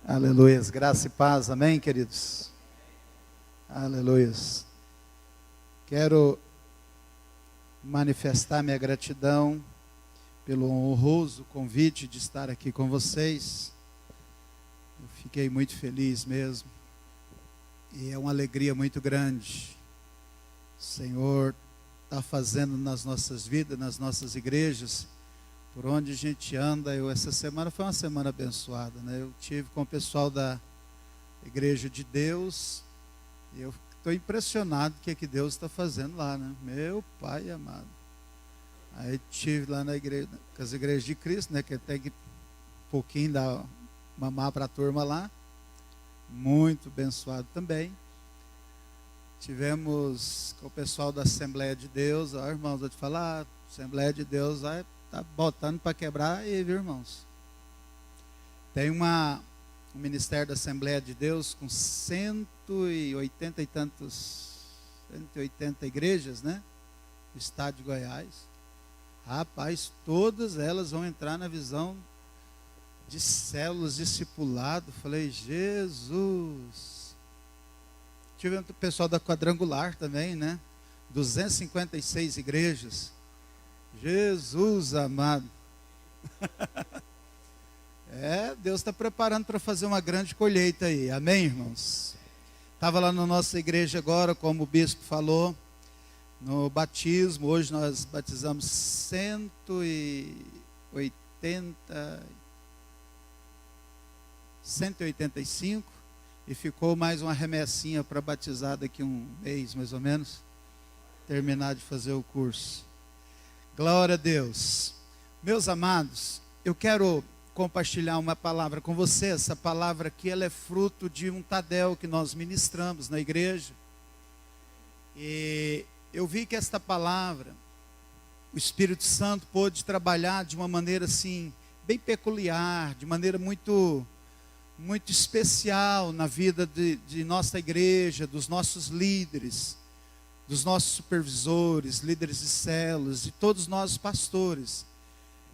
Aleluias, graça e paz, amém, queridos? Aleluias. Quero manifestar minha gratidão pelo honroso convite de estar aqui com vocês. Eu fiquei muito feliz mesmo, e é uma alegria muito grande. O Senhor está fazendo nas nossas vidas, nas nossas igrejas, por onde a gente anda. Essa semana foi uma semana abençoada, né? Eu tive com o pessoal da Igreja de Deus, e eu estou impressionado com o que Deus está fazendo lá, né? Meu Pai amado. Aí tive lá na igreja, com as igrejas de Cristo, né? Que tem que um pouquinho dar mamar para a turma lá. Muito abençoado também. Tivemos com o pessoal da Assembleia de Deus. Ó, irmãos, vou te falar, Assembleia de Deus vai tá botando para quebrar aí, viu, irmãos? Tem um ministério da Assembleia de Deus com 180 e tantos, 180 igrejas, né? No estado de Goiás. Rapaz, todas elas vão entrar na visão de células, discipulado. Falei, Jesus. Tive o pessoal da Quadrangular também, né? 256 igrejas. Jesus amado. Deus está preparando para fazer uma grande colheita aí, amém, irmãos? Estava lá na nossa igreja agora, como o bispo falou, no batismo. Hoje nós batizamos 185, e ficou mais uma remessinha para batizar daqui um mês, mais ou menos, terminar de fazer o curso. Glória a Deus. Meus amados, eu quero compartilhar uma palavra com você. Essa palavra aqui, ela é fruto de um Tadel que nós ministramos na igreja. E eu vi que esta palavra, o Espírito Santo pôde trabalhar de uma maneira assim, bem peculiar, de maneira muito especial na vida de nossa igreja, dos nossos líderes, dos nossos supervisores, líderes de células, de todos nós pastores.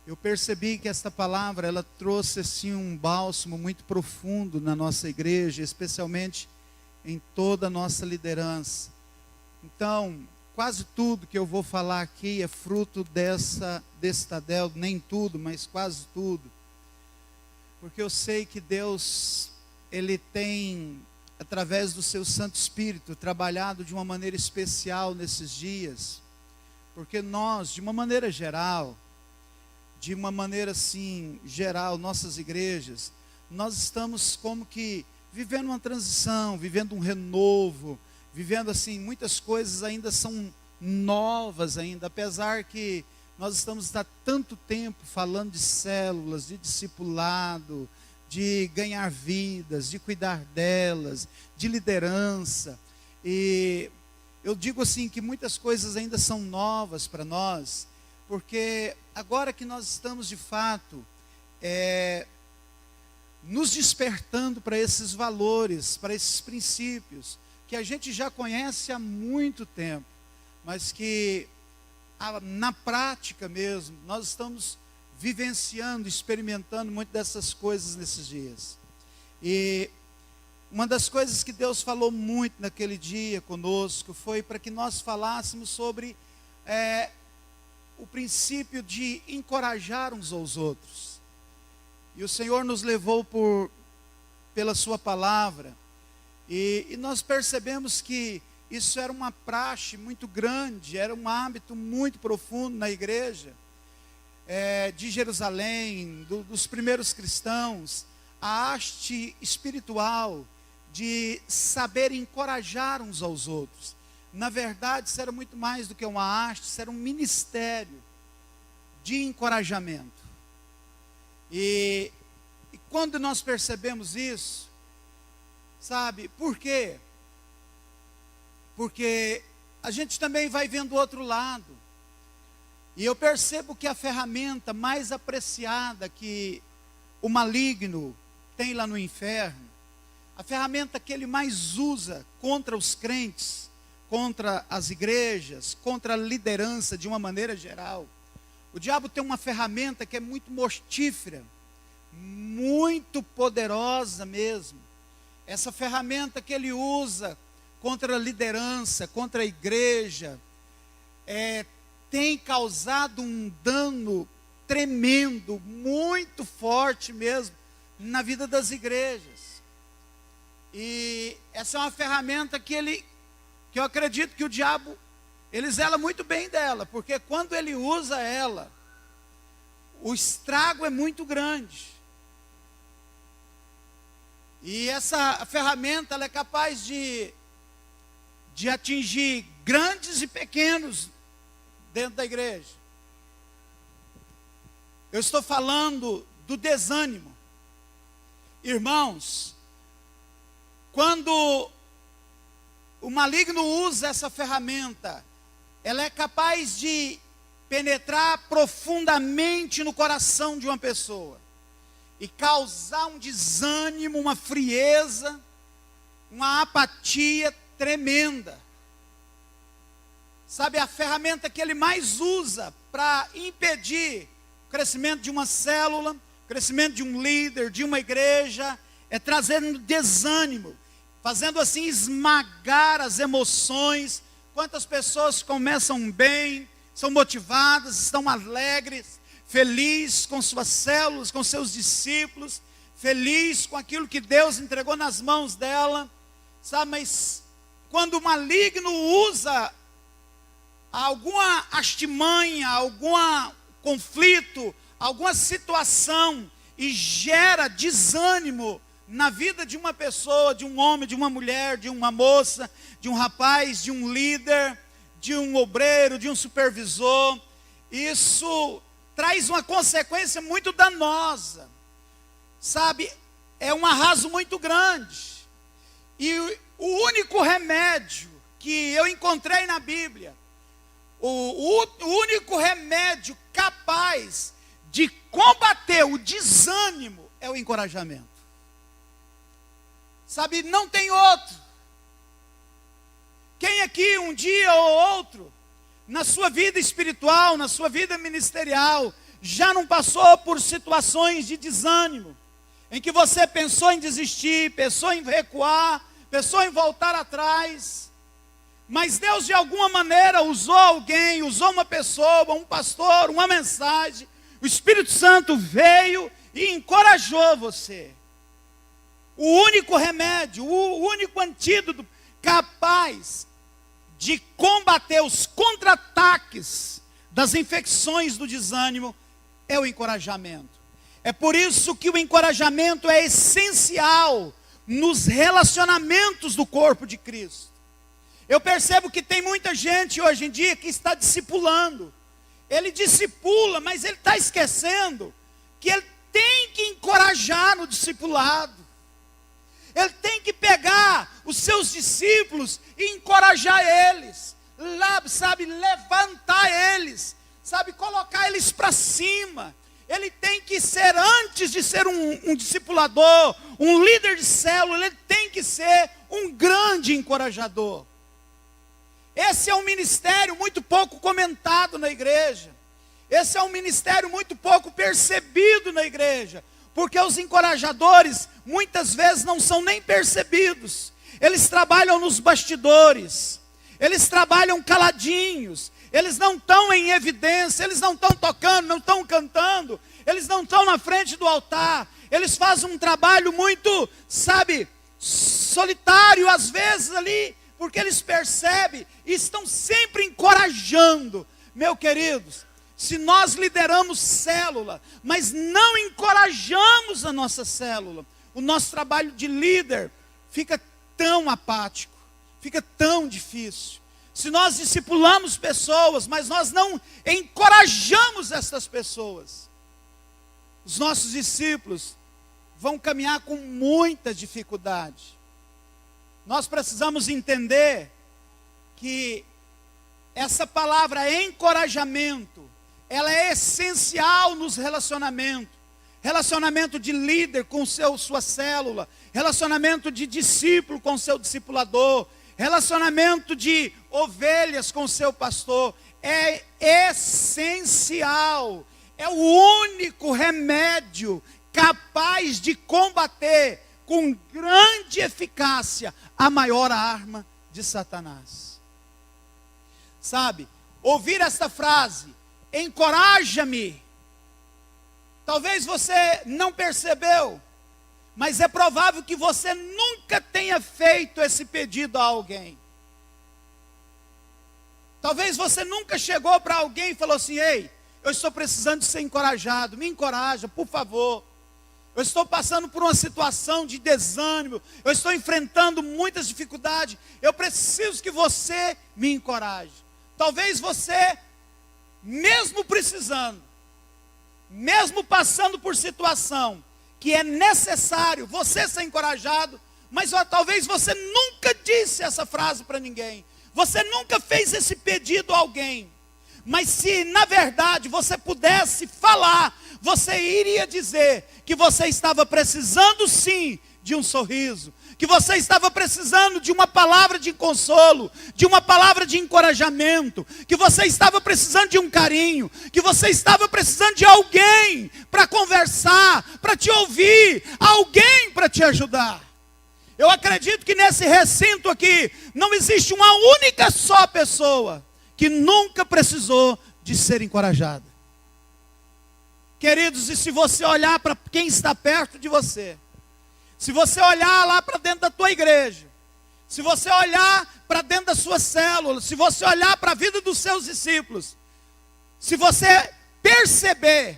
Eu percebi que esta palavra, ela trouxe assim um bálsamo muito profundo na nossa igreja, especialmente em toda a nossa liderança. Então, quase tudo que eu vou falar aqui é fruto desse Tadel, nem tudo, mas quase tudo. Porque eu sei que Deus, Ele tem, através do seu Santo Espírito, trabalhado de uma maneira especial nesses dias. Porque nós, de uma maneira assim, nossas igrejas, nós estamos como que vivendo uma transição, vivendo um renovo, vivendo assim, muitas coisas ainda são novas ainda, apesar que nós estamos há tanto tempo falando de células, de discipulado, de ganhar vidas, de cuidar delas, de liderança. E eu digo assim que muitas coisas ainda são novas para nós, porque agora que nós estamos de fato nos despertando para esses valores, para esses princípios, que a gente já conhece há muito tempo, mas que na prática mesmo, nós estamos vivenciando, experimentando muito dessas coisas nesses dias. E uma das coisas que Deus falou muito naquele dia conosco foi para que nós falássemos sobre o princípio de encorajar uns aos outros. E o Senhor nos levou pela sua palavra, e nós percebemos que isso era uma praxe muito grande, era um hábito muito profundo na igreja de Jerusalém, dos primeiros cristãos, a haste espiritual de saber encorajar uns aos outros. Na verdade, isso era muito mais do que uma haste, isso era um ministério de encorajamento. E quando nós percebemos isso, sabe, por quê? Porque a gente também vai vendo o outro lado. E eu percebo que a ferramenta mais apreciada que o maligno tem lá no inferno, a ferramenta que ele mais usa contra os crentes, contra as igrejas, contra a liderança de uma maneira geral, o diabo tem uma ferramenta que é muito mortífera muito poderosa mesmo. Essa ferramenta que ele usa contra a liderança, contra a igreja, tem causado um dano tremendo, muito forte mesmo, na vida das igrejas. E essa é uma ferramenta que eu acredito que o diabo, ele zela muito bem dela, porque quando ele usa ela, o estrago é muito grande. E essa ferramenta, ela é capaz de atingir grandes e pequenos dentro da igreja. Eu estou falando do desânimo. Irmãos, quando o maligno usa essa ferramenta, ela é capaz de penetrar profundamente no coração de uma pessoa e causar um desânimo, uma frieza, uma apatia tremenda. Sabe, a ferramenta que ele mais usa para impedir o crescimento de uma célula, o crescimento de um líder, de uma igreja, é trazendo desânimo, fazendo assim esmagar as emoções. Quantas pessoas começam bem, são motivadas, estão alegres, felizes com suas células, com seus discípulos, felizes com aquilo que Deus entregou nas mãos dela, sabe? Mas quando o maligno usa alguma artimanha, algum conflito, alguma situação e gera desânimo na vida de uma pessoa, de um homem, de uma mulher, de uma moça, de um rapaz, de um líder, de um obreiro, de um supervisor, isso traz uma consequência muito danosa, sabe? É um arraso muito grande. E o único remédio que eu encontrei na Bíblia, o único remédio capaz de combater o desânimo é o encorajamento. Sabe, não tem outro. Quem aqui um dia ou outro, na sua vida espiritual, na sua vida ministerial, já não passou por situações de desânimo, em que você pensou em desistir, pensou em recuar, pensou em voltar atrás, mas Deus de alguma maneira usou alguém, usou uma pessoa, um pastor, uma mensagem, o Espírito Santo veio e encorajou você. O único remédio, o único antídoto capaz de combater os contra-ataques das infecções do desânimo é o encorajamento. É por isso que o encorajamento é essencial nos relacionamentos do corpo de Cristo. Eu percebo que tem muita gente hoje em dia que está discipulando. Ele discipula, mas ele está esquecendo que ele tem que encorajar no discipulado. Ele tem que pegar os seus discípulos e encorajar eles, sabe, levantar eles, sabe, colocar eles para cima. Ele tem que ser, antes de ser um discipulador, um líder de célula, ele tem que ser um grande encorajador. Esse é um ministério muito pouco comentado na igreja. Esse é um ministério muito pouco percebido na igreja. Porque os encorajadores, muitas vezes, não são nem percebidos. Eles trabalham nos bastidores. Eles trabalham caladinhos. Eles não estão em evidência. Eles não estão tocando, não estão cantando. Eles não estão na frente do altar. Eles fazem um trabalho muito, sabe, solitário, às vezes ali, porque eles percebem e estão sempre encorajando. Meus queridos, se nós lideramos célula, mas não encorajamos a nossa célula, o nosso trabalho de líder fica tão apático, fica tão difícil. Se nós discipulamos pessoas, mas nós não encorajamos essas pessoas, os nossos discípulos vão caminhar com muita dificuldade. Nós precisamos entender que essa palavra encorajamento, ela é essencial nos relacionamentos. Relacionamento de líder com sua célula, relacionamento de discípulo com seu discipulador, relacionamento de ovelhas com seu pastor. É essencial, é o único remédio capaz de combater com grande eficácia a maior arma de Satanás. Sabe, ouvir esta frase, encoraja-me. Talvez você não percebeu, mas é provável que você nunca tenha feito esse pedido a alguém. Talvez você nunca chegou para alguém e falou assim: ei, eu estou precisando de ser encorajado, me encoraja, por favor. Eu estou passando por uma situação de desânimo, eu estou enfrentando muitas dificuldades, eu preciso que você me encoraje. Talvez você, mesmo precisando, mesmo passando por situação que é necessário você ser encorajado, mas talvez você nunca disse essa frase para ninguém, você nunca fez esse pedido a alguém. Mas se na verdade você pudesse falar, você iria dizer que você estava precisando sim de um sorriso, que você estava precisando de uma palavra de consolo, de uma palavra de encorajamento, que você estava precisando de um carinho, que você estava precisando de alguém para conversar, para te ouvir, alguém para te ajudar. Eu acredito que nesse recinto aqui não existe uma única só pessoa que nunca precisou de ser encorajada. Queridos, e se você olhar para quem está perto de você, se você olhar lá para dentro da tua igreja, se você olhar para dentro da sua célula, se você olhar para a vida dos seus discípulos, se você perceber,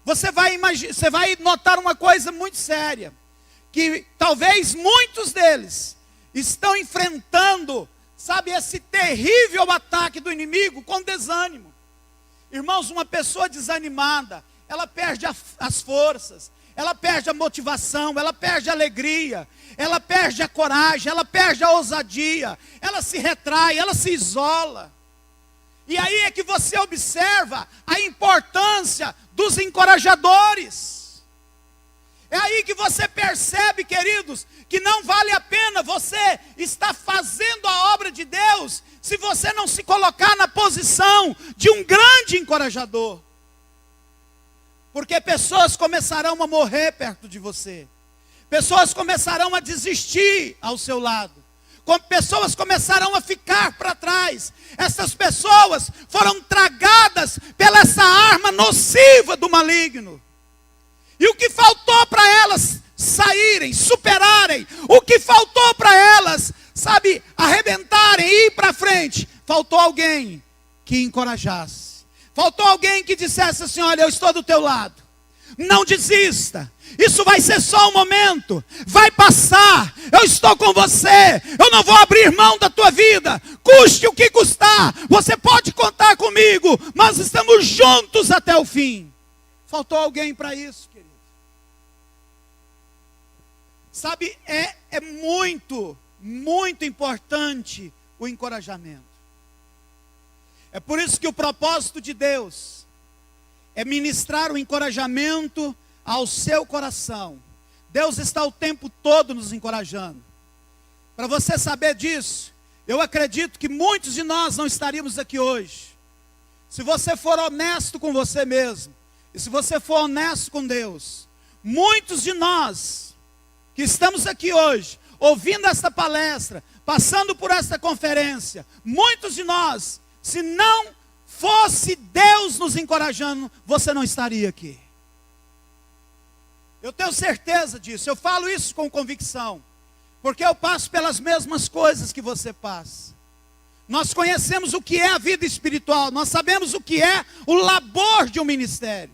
você vai notar uma coisa muito séria, que talvez muitos deles estão enfrentando, sabe, esse terrível ataque do inimigo com desânimo. Irmãos, uma pessoa desanimada, ela perde as forças, ela perde a motivação, ela perde a alegria, ela perde a coragem, ela perde a ousadia, ela se retrai, ela se isola. E aí é que você observa a importância dos encorajadores. É aí que você percebe, queridos, que não vale a pena você estar fazendo a obra de Deus se você não se colocar na posição de um grande encorajador. Porque pessoas começarão a morrer perto de você. Pessoas começarão a desistir ao seu lado. Pessoas começarão a ficar para trás. Essas pessoas foram tragadas pela essa arma nociva do maligno. E o que faltou para elas saírem, superarem, o que faltou para elas, sabe, arrebentarem e ir para frente, faltou alguém que encorajasse. Faltou alguém que dissesse assim: olha, eu estou do teu lado, não desista, isso vai ser só um momento, vai passar, eu estou com você, eu não vou abrir mão da tua vida, custe o que custar, você pode contar comigo, nós estamos juntos até o fim. Faltou alguém para isso, querido. Sabe, é muito, muito importante o encorajamento. É por isso que o propósito de Deus é ministrar o encorajamento ao seu coração. Deus está o tempo todo nos encorajando. Para você saber disso, eu acredito que muitos de nós não estaríamos aqui hoje. Se você for honesto com você mesmo, e se você for honesto com Deus, muitos de nós que estamos aqui hoje, ouvindo esta palestra, passando por esta conferência, muitos de nós, se não fosse Deus nos encorajando, você não estaria aqui. Eu tenho certeza disso, eu falo isso com convicção, porque eu passo pelas mesmas coisas que você passa. Nós conhecemos o que é a vida espiritual, nós sabemos o que é o labor de um ministério.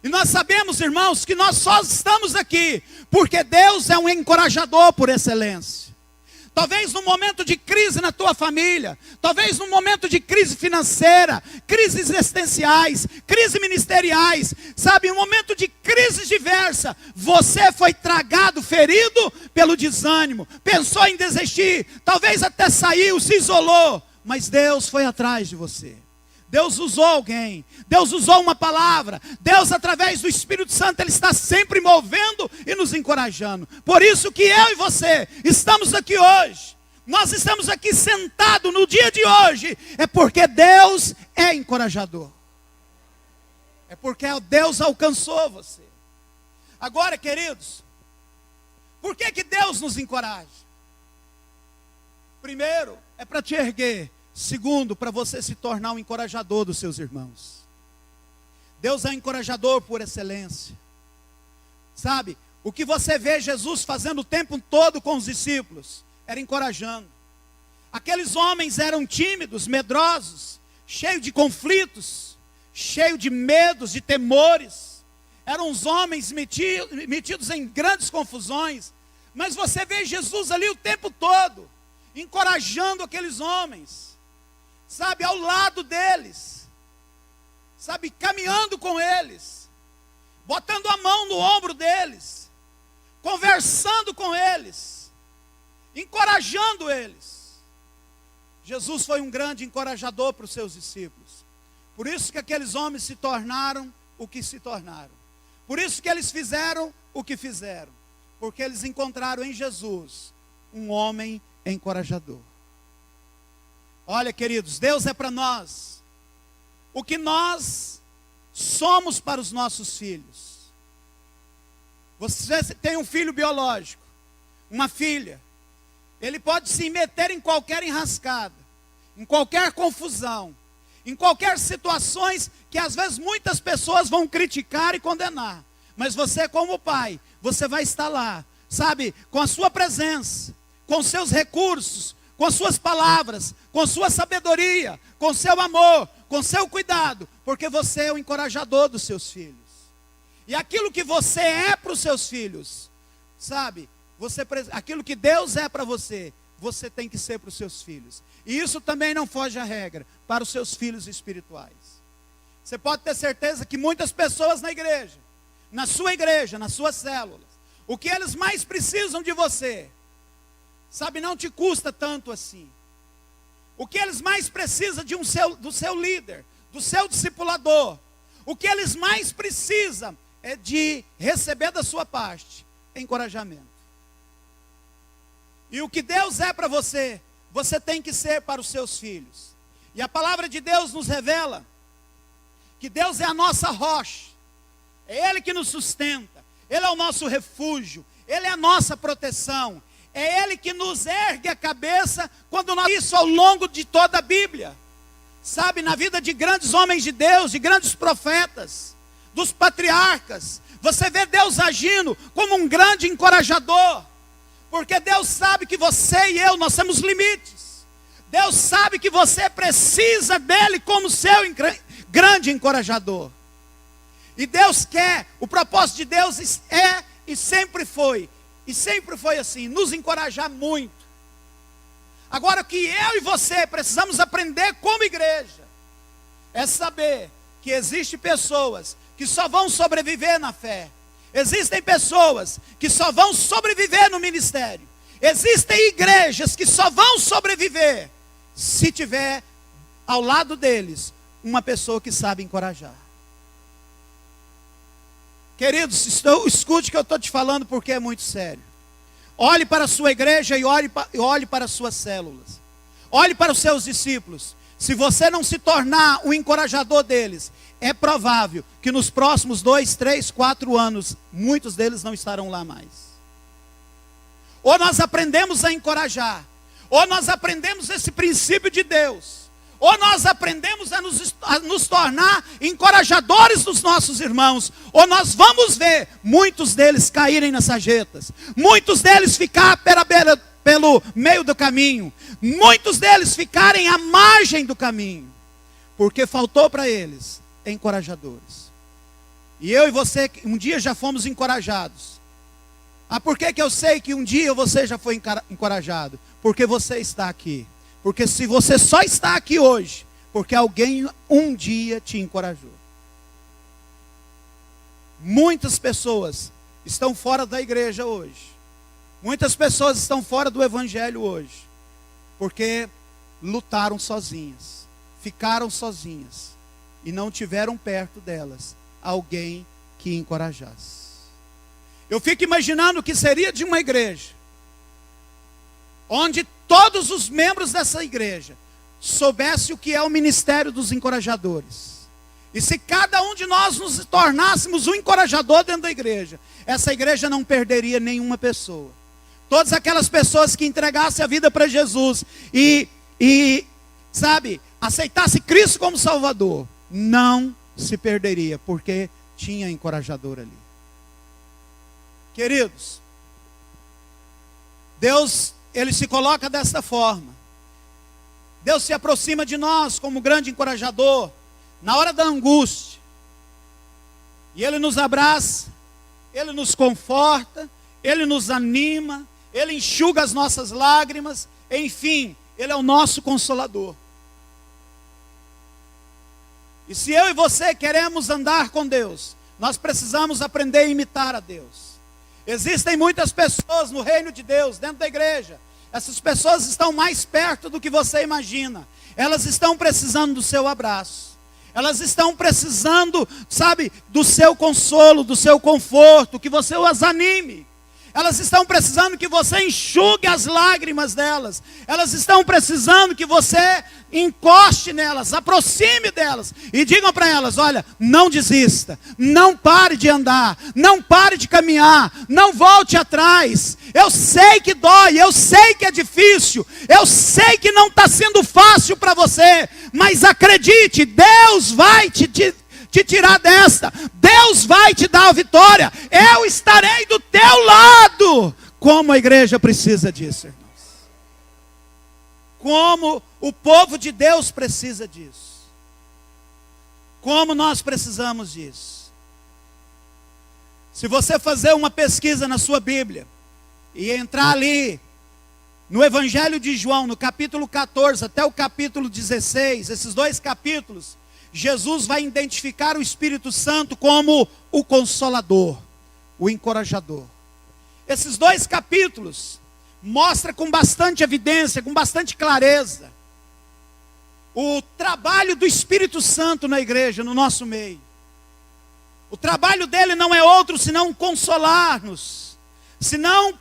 E nós sabemos, irmãos, que nós só estamos aqui porque Deus é um encorajador por excelência. Talvez num momento de crise na tua família, talvez num momento de crise financeira, crises existenciais, crises ministeriais, sabe, um momento de crises diversas, você foi tragado, ferido pelo desânimo, pensou em desistir, talvez até saiu, se isolou, mas Deus foi atrás de você. Deus usou alguém, Deus usou uma palavra, Deus através do Espírito Santo, Ele está sempre movendo e nos encorajando. Por isso que eu e você estamos aqui hoje, nós estamos aqui sentados no dia de hoje, é porque Deus é encorajador. É porque Deus alcançou você. Agora, queridos, por que Deus nos encoraja? Primeiro, é para te erguer. Segundo, para você se tornar um encorajador dos seus irmãos. Deus é um encorajador por excelência. Sabe, o que você vê Jesus fazendo o tempo todo com os discípulos, era encorajando. Aqueles homens eram tímidos, medrosos, cheios de conflitos, cheios de medos, de temores. Eram os homens metidos em grandes confusões. Mas você vê Jesus ali o tempo todo, encorajando aqueles homens, sabe, ao lado deles, sabe, caminhando com eles, botando a mão no ombro deles, conversando com eles, encorajando eles. Jesus foi um grande encorajador para os seus discípulos. Por isso que aqueles homens se tornaram o que se tornaram. Por isso que eles fizeram o que fizeram. Porque eles encontraram em Jesus um homem encorajador. Olha, queridos, Deus é para nós o que nós somos para os nossos filhos. Você tem um filho biológico, uma filha. Ele pode se meter em qualquer enrascada, em qualquer confusão, em qualquer situações que às vezes muitas pessoas vão criticar e condenar. Mas você, como pai, você vai estar lá, sabe, com a sua presença, com seus recursos, com suas palavras, com sua sabedoria, com seu amor, com seu cuidado, porque você é o encorajador dos seus filhos. E aquilo que você é para os seus filhos, sabe, aquilo que Deus é para você, você tem que ser para os seus filhos. E isso também não foge à regra, para os seus filhos espirituais. Você pode ter certeza que muitas pessoas na igreja, nas suas células, o que eles mais precisam de você, sabe, não te custa tanto assim. O que eles mais precisam do seu líder, do seu discipulador, o que eles mais precisam é de receber da sua parte encorajamento. E o que Deus é para você, você tem que ser para os seus filhos. E a palavra de Deus nos revela que Deus é a nossa rocha, é Ele que nos sustenta, Ele é o nosso refúgio, Ele é a nossa proteção, é Ele que nos ergue a cabeça quando nós... Isso ao longo de toda a Bíblia, sabe, na vida de grandes homens de Deus, de grandes profetas, dos patriarcas, você vê Deus agindo como um grande encorajador, porque Deus sabe que você e eu, nós temos limites. Deus sabe que você precisa dele como seu grande encorajador. E Deus quer, o propósito de Deus é e sempre foi assim, nos encorajar muito. Agora, o que eu e você precisamos aprender como igreja, é saber que existem pessoas que só vão sobreviver na fé. Existem pessoas que só vão sobreviver no ministério. Existem igrejas que só vão sobreviver se tiver ao lado deles uma pessoa que sabe encorajar. Queridos, escute o que eu estou te falando, porque é muito sério. Olhe para a sua igreja e olhe para as suas células. Olhe para os seus discípulos. Se você não se tornar um encorajador deles, é provável que nos próximos 2, 3, 4 anos, muitos deles não estarão lá mais. Ou nós aprendemos a encorajar, ou nós aprendemos esse princípio de Deus, ou nós aprendemos a nos tornar encorajadores dos nossos irmãos, ou nós vamos ver muitos deles caírem nas sarjetas, muitos deles ficar pelo meio do caminho, muitos deles ficarem à margem do caminho, porque faltou para eles encorajadores. E eu e você, um dia já fomos encorajados. Por que eu sei que um dia você já foi encorajado? Porque você está aqui. Porque se você só está aqui hoje, porque alguém um dia te encorajou. Muitas pessoas estão fora da igreja hoje. Muitas pessoas estão fora do evangelho hoje. Porque lutaram sozinhas, ficaram sozinhas. E não tiveram perto delas alguém que encorajasse. Eu fico imaginando o que seria de uma igreja onde todos os membros dessa igreja soubessem o que é o ministério dos encorajadores. E se cada um de nós nos tornássemos um encorajador dentro da igreja, essa igreja não perderia nenhuma pessoa. Todas aquelas pessoas que entregassem a vida para Jesus sabe, aceitasse Cristo como Salvador, não se perderia, porque tinha encorajador ali. Queridos, Deus, Ele se coloca desta forma. Deus se aproxima de nós como grande encorajador, na hora da angústia. E Ele nos abraça, Ele nos conforta, Ele nos anima, Ele enxuga as nossas lágrimas, enfim, Ele é o nosso consolador. E se eu e você queremos andar com Deus, nós precisamos aprender a imitar a Deus. Existem muitas pessoas no reino de Deus, dentro da igreja. Essas pessoas estão mais perto do que você imagina. Elas estão precisando do seu abraço. Elas estão precisando, sabe, do seu consolo, do seu conforto, que você as anime. Elas estão precisando que você enxugue as lágrimas delas. Elas estão precisando que você encoste nelas, aproxime delas. E digam para elas, olha, não desista. Não pare de andar. Não pare de caminhar. Não volte atrás. Eu sei que dói. Eu sei que é difícil. Eu sei que não está sendo fácil para você. Mas acredite, Deus vai te tirar desta. Deus vai te dar a vitória. Eu estarei do teu lado. Como a igreja precisa disso, irmãos. Como o povo de Deus precisa disso. Como nós precisamos disso. Se você fazer uma pesquisa na sua Bíblia e entrar ali no Evangelho de João, no capítulo 14 até o capítulo 16, esses dois capítulos, Jesus vai identificar o Espírito Santo como o Consolador, o encorajador. Esses dois capítulos mostram com bastante evidência, com bastante clareza, o trabalho do Espírito Santo na igreja, no nosso meio. O trabalho dele não é outro senão consolar-nos, senão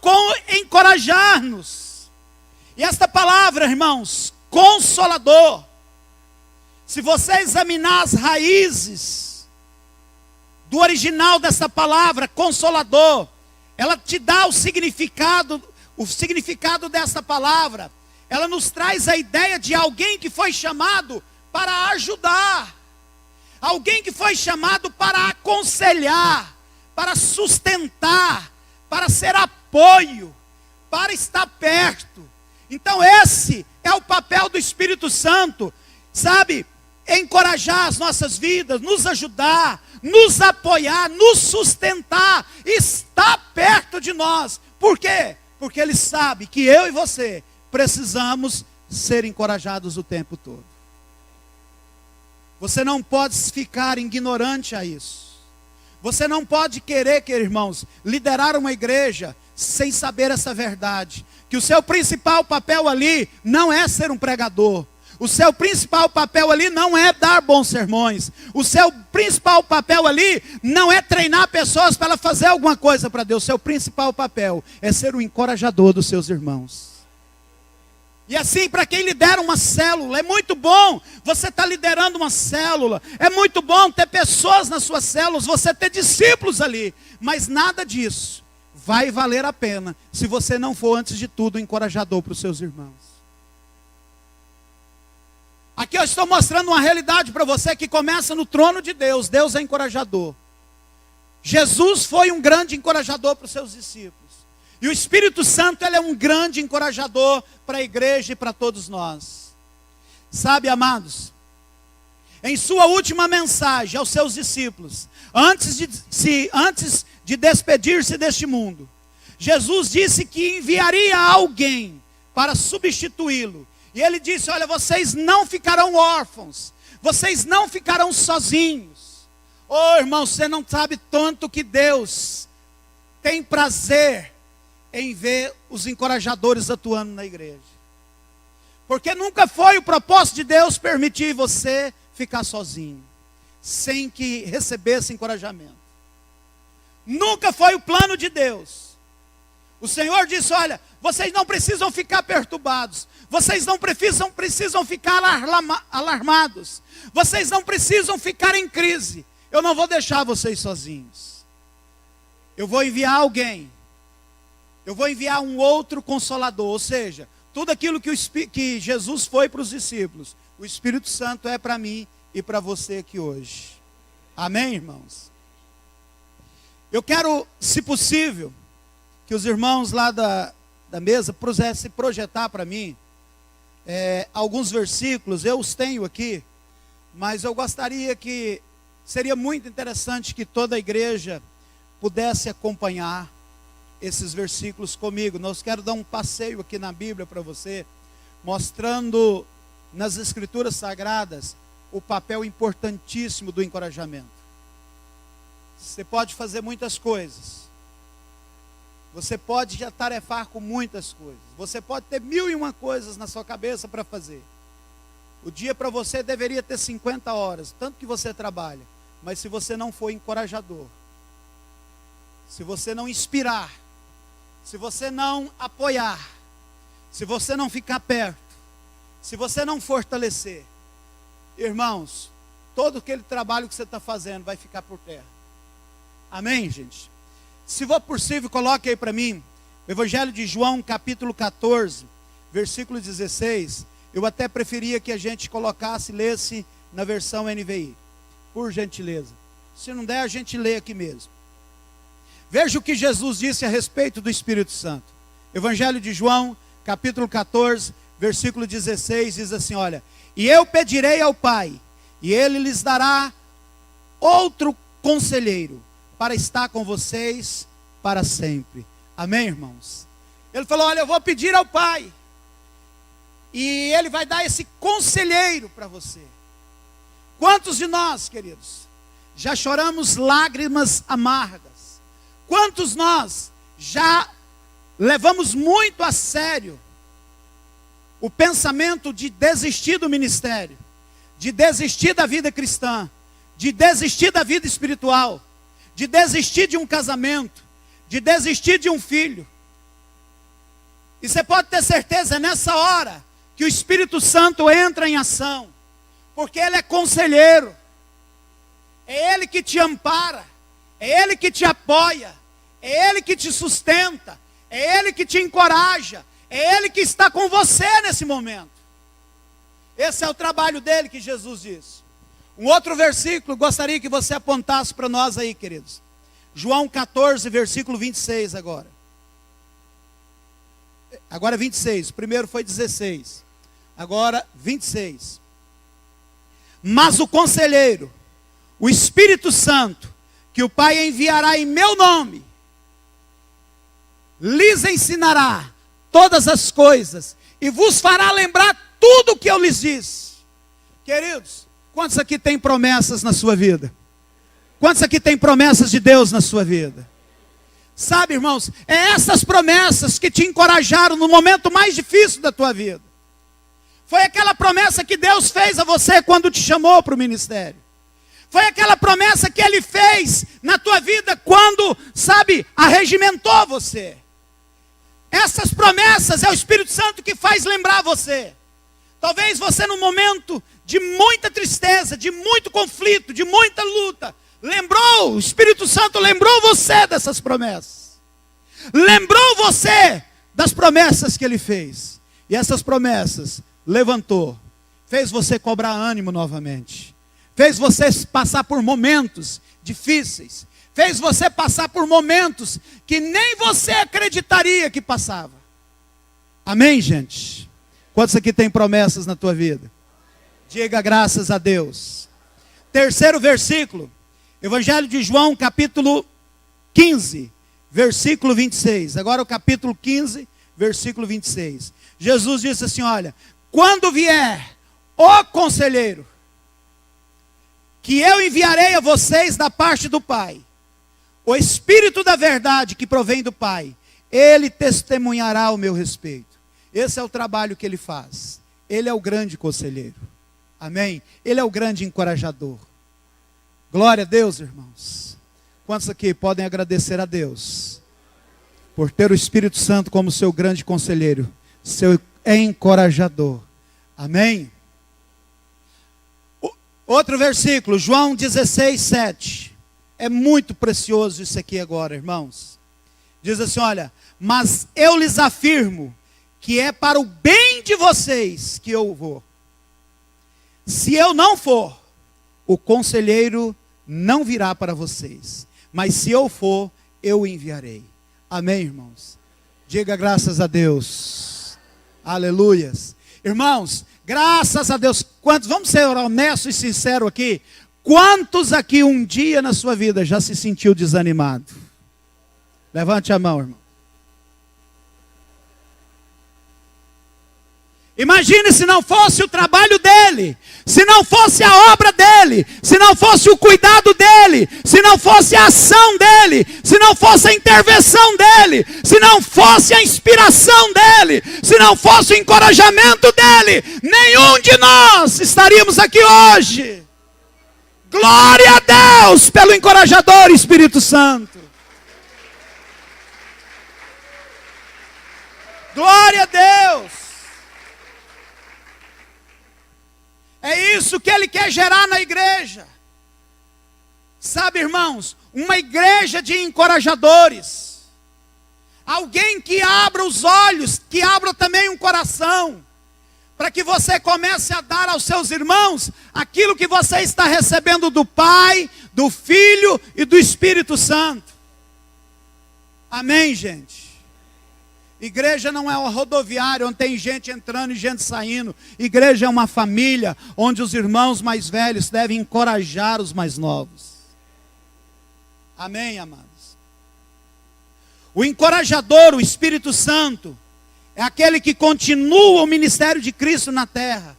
encorajar-nos. E esta palavra, irmãos, consolador, se você examinar as raízes do original dessa palavra, consolador, ela te dá o significado dessa palavra. Ela nos traz a ideia de alguém que foi chamado para ajudar, alguém que foi chamado para aconselhar, para sustentar, para ser apoio, para estar perto. Então esse é o papel do Espírito Santo, sabe? Encorajar as nossas vidas, nos ajudar, nos apoiar, nos sustentar, estar perto de nós. Por quê? Porque Ele sabe que eu e você precisamos ser encorajados o tempo todo. Você não pode ficar ignorante a isso. Você não pode querer, irmãos, liderar uma igreja sem saber essa verdade. Que o seu principal papel ali não é ser um pregador. O seu principal papel ali não é dar bons sermões. O seu principal papel ali não é treinar pessoas para fazer alguma coisa para Deus. O seu principal papel é ser o encorajador dos seus irmãos. E assim, para quem lidera uma célula, é muito bom você estar liderando uma célula. É muito bom ter pessoas nas suas células, você ter discípulos ali. Mas nada disso vai valer a pena se você não for, antes de tudo, um encorajador para os seus irmãos. Aqui eu estou mostrando uma realidade para você que começa no trono de Deus. Deus é encorajador. Jesus foi um grande encorajador para os seus discípulos. E o Espírito Santo, ele é um grande encorajador para a igreja e para todos nós. Sabe, amados, em sua última mensagem aos seus discípulos, antes de despedir-se deste mundo, Jesus disse que enviaria alguém para substituí-lo. E ele disse, olha, vocês não ficarão órfãos, vocês não ficarão sozinhos. Oh, irmão, você não sabe tanto que Deus tem prazer em ver os encorajadores atuando na igreja. Porque nunca foi o propósito de Deus permitir você ficar sozinho, sem que recebesse encorajamento. Nunca foi o plano de Deus. O Senhor disse: olha, vocês não precisam ficar perturbados, vocês não precisam ficar alarmados, vocês não precisam ficar em crise. Eu não vou deixar vocês sozinhos. Eu vou enviar alguém. Eu vou enviar um outro consolador. Ou seja, tudo aquilo que Jesus foi para os discípulos, o Espírito Santo é para mim e para você aqui hoje. Amém, irmãos? Eu quero, se possível, que os irmãos lá da mesa pudessem projetar para mim alguns versículos. Eu os tenho aqui, mas eu gostaria que, seria muito interessante que toda a igreja pudesse acompanhar esses versículos comigo. Nós quero dar um passeio aqui na Bíblia para você, mostrando nas Escrituras Sagradas o papel importantíssimo do encorajamento. Você pode fazer muitas coisas, você pode já tarefar com muitas coisas, você pode ter 1001 coisas na sua cabeça para fazer. O dia para você deveria ter 50 horas, tanto que você trabalha, mas se você não for encorajador, se você não inspirar, se você não apoiar, se você não ficar perto, se você não fortalecer, irmãos, todo aquele trabalho que você está fazendo vai ficar por terra. Amém, gente? Se for possível, coloque aí para mim o Evangelho de João, capítulo 14, versículo 16. Eu até preferia que a gente colocasse, lesse na versão NVI, por gentileza. Se não der, a gente lê aqui mesmo. Veja o que Jesus disse a respeito do Espírito Santo. Evangelho de João, capítulo 14, versículo 16, diz assim: olha, e eu pedirei ao Pai, e Ele lhes dará outro conselheiro, para estar com vocês para sempre. Amém, irmãos? Ele falou: olha, eu vou pedir ao Pai, e Ele vai dar esse conselheiro para você. Quantos de nós, queridos, já choramos lágrimas amargas? Quantos nós já levamos muito a sério o pensamento de desistir do ministério, de desistir da vida cristã, de desistir da vida espiritual, de desistir de um casamento, de desistir de um filho? E você pode ter certeza, é nessa hora que o Espírito Santo entra em ação, porque Ele é conselheiro, é Ele que te ampara, é Ele que te apoia, é Ele que te sustenta, é Ele que te encoraja, é Ele que está com você nesse momento. Esse é o trabalho dele, que Jesus disse. Um outro versículo, gostaria que você apontasse para nós aí, queridos. João 14, versículo 26 agora. Agora 26, o primeiro foi 16. Agora 26. Mas o conselheiro, o Espírito Santo, que o Pai enviará em meu nome, lhes ensinará todas as coisas e vos fará lembrar tudo o que eu lhes disse. Queridos, quantos aqui tem promessas na sua vida? Quantos aqui tem promessas de Deus na sua vida? Sabe, irmãos, é essas promessas que te encorajaram no momento mais difícil da tua vida. Foi aquela promessa que Deus fez a você quando te chamou para o ministério. Foi aquela promessa que Ele fez na tua vida quando, sabe, arregimentou você. Essas promessas é o Espírito Santo que faz lembrar você. Talvez você, num momento de muita tristeza, de muito conflito, de muita luta, lembrou, o Espírito Santo lembrou você dessas promessas. Lembrou você das promessas que Ele fez. E essas promessas levantou, fez você cobrar ânimo novamente. Fez você passar por momentos difíceis. Fez você passar por momentos que nem você acreditaria que passava. Amém, gente? Quantos aqui tem promessas na tua vida? Diga graças a Deus. Terceiro versículo, Evangelho de João, capítulo 15, versículo 26. Agora o capítulo 15, versículo 26. Jesus disse assim: olha, quando vier o conselheiro, que eu enviarei a vocês da parte do Pai, o Espírito da verdade que provém do Pai, Ele testemunhará ao meu respeito. Esse é o trabalho que Ele faz. Ele é o grande conselheiro. Amém? Ele é o grande encorajador. Glória a Deus, irmãos. Quantos aqui podem agradecer a Deus? por ter o Espírito Santo como seu grande conselheiro, seu encorajador. Amém? Outro versículo, João 16, 7. É muito precioso isso aqui agora, irmãos. Diz assim, olha, mas eu lhes afirmo que é para o bem de vocês que eu vou. Se eu não for, o conselheiro não virá para vocês. Mas se eu for, eu o enviarei. Amém, irmãos? Diga graças a Deus. Aleluias. Irmãos, graças a Deus. Quantos, vamos ser honestos e sinceros aqui. Quantos aqui um dia na sua vida já se sentiu desanimado? Levante a mão, irmão. Imagine se não fosse o trabalho dele, se não fosse a obra dele, se não fosse o cuidado dele, se não fosse a ação dele, se não fosse a intervenção dele, se não fosse a inspiração dele, se não fosse o encorajamento dele, nenhum de nós estaríamos aqui hoje. Glória a Deus pelo encorajador Espírito Santo. Glória a Deus. É isso que Ele quer gerar na igreja. Sabe, irmãos, uma igreja de encorajadores. Alguém que abra os olhos, que abra também um coração, para que você comece a dar aos seus irmãos aquilo que você está recebendo do Pai, do Filho e do Espírito Santo. Amém, gente? Igreja não é uma rodoviária onde tem gente entrando e gente saindo. Igreja é uma família onde os irmãos mais velhos devem encorajar os mais novos. Amém, amados? O encorajador, o Espírito Santo, é aquele que continua o ministério de Cristo na terra.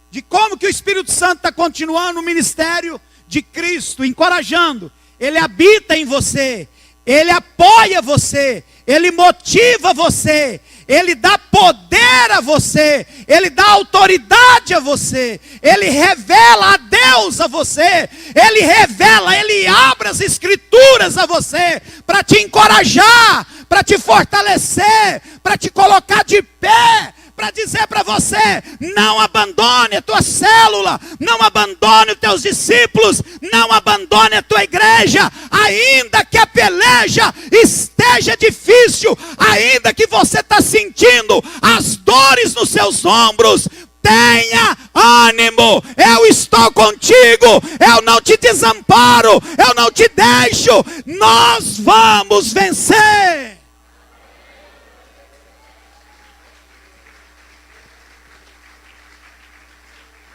De como que o Espírito Santo está continuando o ministério de Cristo, encorajando. Ele habita em você, ele apoia você, ele motiva você, ele dá poder a você, ele dá autoridade a você, ele revela a Deus a você, ele revela, ele abre as escrituras a você, para te encorajar, para te fortalecer, para te colocar de pé, para dizer para você, não abandone a tua célula, não abandone os teus discípulos, não abandone a tua igreja, ainda que a peleja esteja difícil, ainda que você está sentindo as dores nos seus ombros, tenha ânimo, eu estou contigo, eu não te desamparo, eu não te deixo, nós vamos vencer.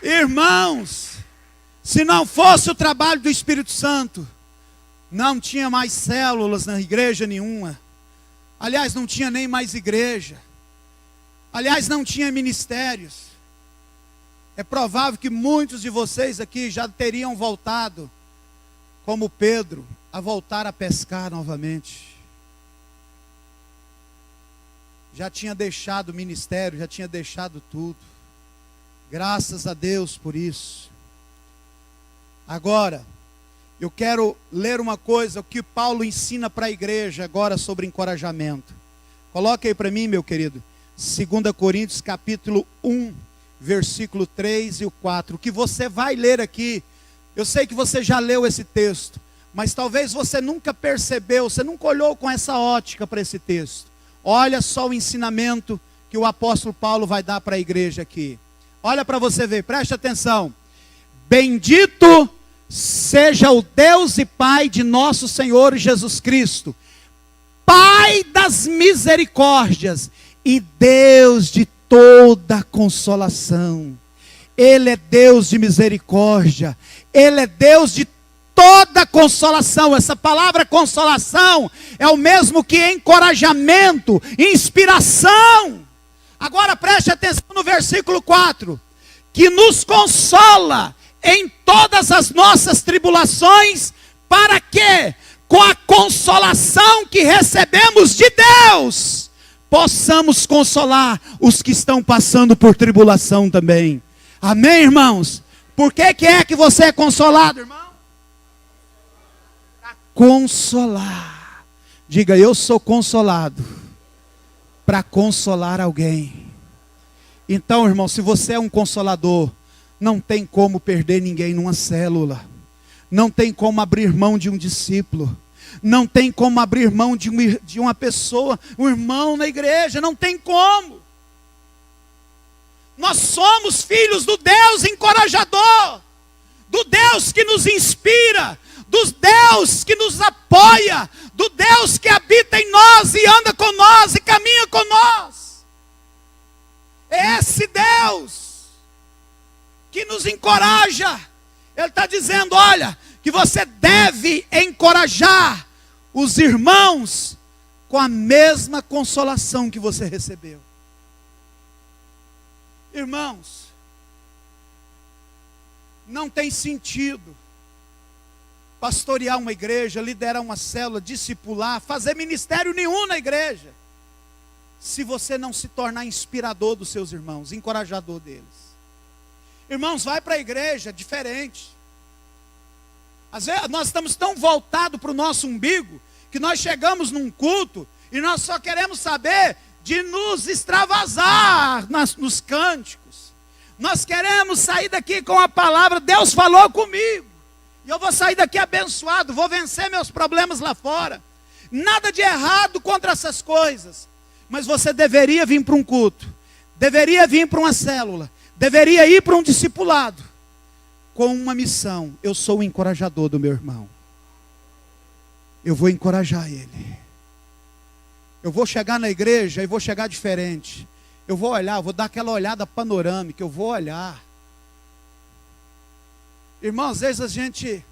Irmãos, se não fosse o trabalho do Espírito Santo, não tinha mais células na igreja nenhuma. Aliás, não tinha nem mais igreja. Aliás, não tinha ministérios. É provável que muitos de vocês aqui já teriam voltado, como Pedro, a voltar a pescar novamente. Já tinha deixado o ministério, já tinha deixado tudo. Graças a Deus por isso. Agora, eu quero ler uma coisa, o que Paulo ensina para a igreja agora sobre encorajamento. Coloque aí para mim, meu querido, 2 Coríntios capítulo 1, versículo 3 e o 4. O que você vai ler aqui, eu sei que você já leu esse texto, mas talvez você nunca percebeu, você nunca olhou com essa ótica para esse texto. Olha só o ensinamento que o apóstolo Paulo vai dar para a igreja aqui. Olha para você ver, preste atenção. Bendito seja o Deus e Pai de nosso Senhor Jesus Cristo, Pai das misericórdias e Deus de toda consolação. Ele é Deus de misericórdia, Ele é Deus de toda consolação. Essa palavra consolação é o mesmo que encorajamento, inspiração. Agora preste atenção no versículo 4, que nos consola em todas as nossas tribulações, para que, com a consolação que recebemos de Deus, possamos consolar os que estão passando por tribulação também. Amém, irmãos? Por que é que você é consolado, irmão? Para consolar. Diga, eu sou consolado para consolar alguém. Então, irmão, se você é um consolador, não tem como perder ninguém numa célula. Não tem como abrir mão de um discípulo. Não tem como abrir mão de uma pessoa, um irmão na igreja. Não tem como. Nós somos filhos do Deus encorajador, do Deus que nos inspira, do Deus que nos apoia, do Deus que habita em nós e anda com nós e caminha com nós. Esse Deus que nos encoraja, Ele está dizendo, olha, que você deve encorajar os irmãos com a mesma consolação que você recebeu. Irmãos, não tem sentido pastorear uma igreja, liderar uma célula, discipular, fazer ministério nenhum na igreja, se você não se tornar inspirador dos seus irmãos, encorajador deles. Irmãos, vai para a igreja diferente. Às vezes nós estamos tão voltados para o nosso umbigo, que nós chegamos num culto e nós só queremos saber de nos extravasar nos cânticos. Nós queremos sair daqui com a palavra, Deus falou comigo, e eu vou sair daqui abençoado, vou vencer meus problemas lá fora. Nada de errado contra essas coisas, mas você deveria vir para um culto, deveria vir para uma célula, deveria ir para um discipulado, com uma missão: eu sou o encorajador do meu irmão, eu vou encorajar ele. Eu vou chegar na igreja e vou chegar diferente. Eu vou olhar, vou dar aquela olhada panorâmica, eu vou olhar. Irmãos, às vezes a gente,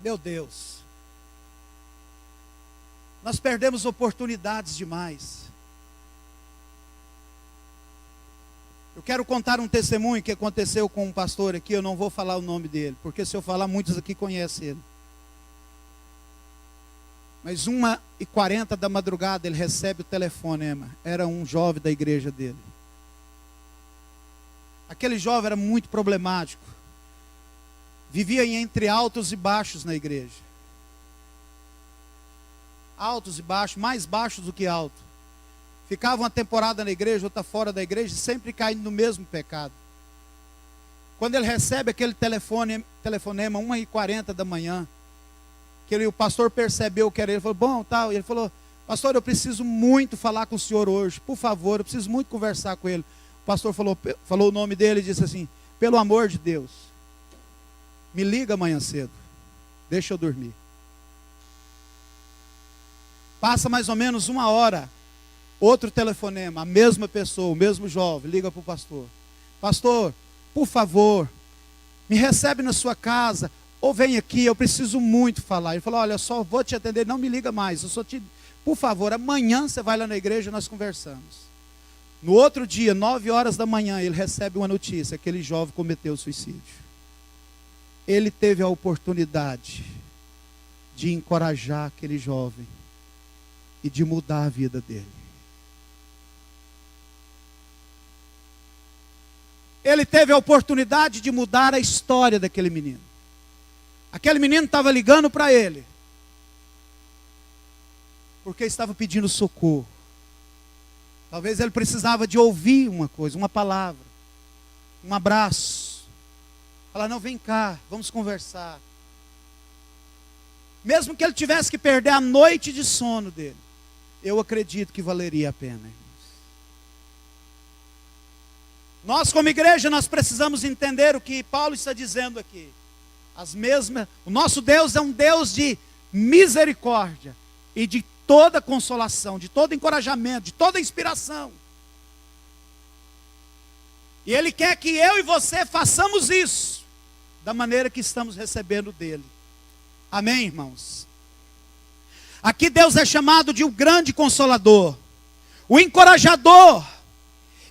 meu Deus, nós perdemos oportunidades demais. Eu quero contar um testemunho que aconteceu com um pastor aqui, eu não vou falar o nome dele, porque se eu falar, muitos aqui conhecem ele. Mas 1h40 da madrugada ele recebe o telefonema. Era um jovem da igreja dele. Aquele jovem era muito problemático. Vivia entre altos e baixos na igreja. Altos e baixos, mais baixos do que alto. Ficava uma temporada na igreja, outra fora da igreja, sempre caindo no mesmo pecado. Quando ele recebe aquele telefonema 1h40 da manhã, o pastor percebeu que era ele, falou, bom, tal, e ele falou, pastor, eu preciso muito falar com o senhor hoje, por favor, eu preciso muito conversar com ele. O pastor falou o nome dele e disse assim, pelo amor de Deus, me liga amanhã cedo, deixa eu dormir. Passa mais ou menos 1 hora, outro telefonema, a mesma pessoa, o mesmo jovem, liga para o pastor, pastor, por favor, me recebe na sua casa, ou vem aqui, eu preciso muito falar. Ele falou, olha, eu só vou te atender, não me liga mais. Por favor, amanhã você vai lá na igreja e nós conversamos. No outro dia, 9 horas da manhã, ele recebe uma notícia, aquele jovem cometeu suicídio. Ele teve a oportunidade de encorajar aquele jovem e de mudar a vida dele. Ele teve a oportunidade de mudar a história daquele menino. Aquele menino estava ligando para ele, porque estava pedindo socorro. Talvez ele precisava de ouvir uma coisa, uma palavra, um abraço. Falar, não, vem cá, vamos conversar. Mesmo que ele tivesse que perder a noite de sono dele, eu acredito que valeria a pena, irmãos. Nós como igreja, nós precisamos entender o que Paulo está dizendo aqui. O nosso Deus é um Deus de misericórdia e de toda consolação, de todo encorajamento, de toda inspiração. E Ele quer que eu e você façamos isso da maneira que estamos recebendo dele. Amém, irmãos? Aqui Deus é chamado de um grande consolador, o encorajador.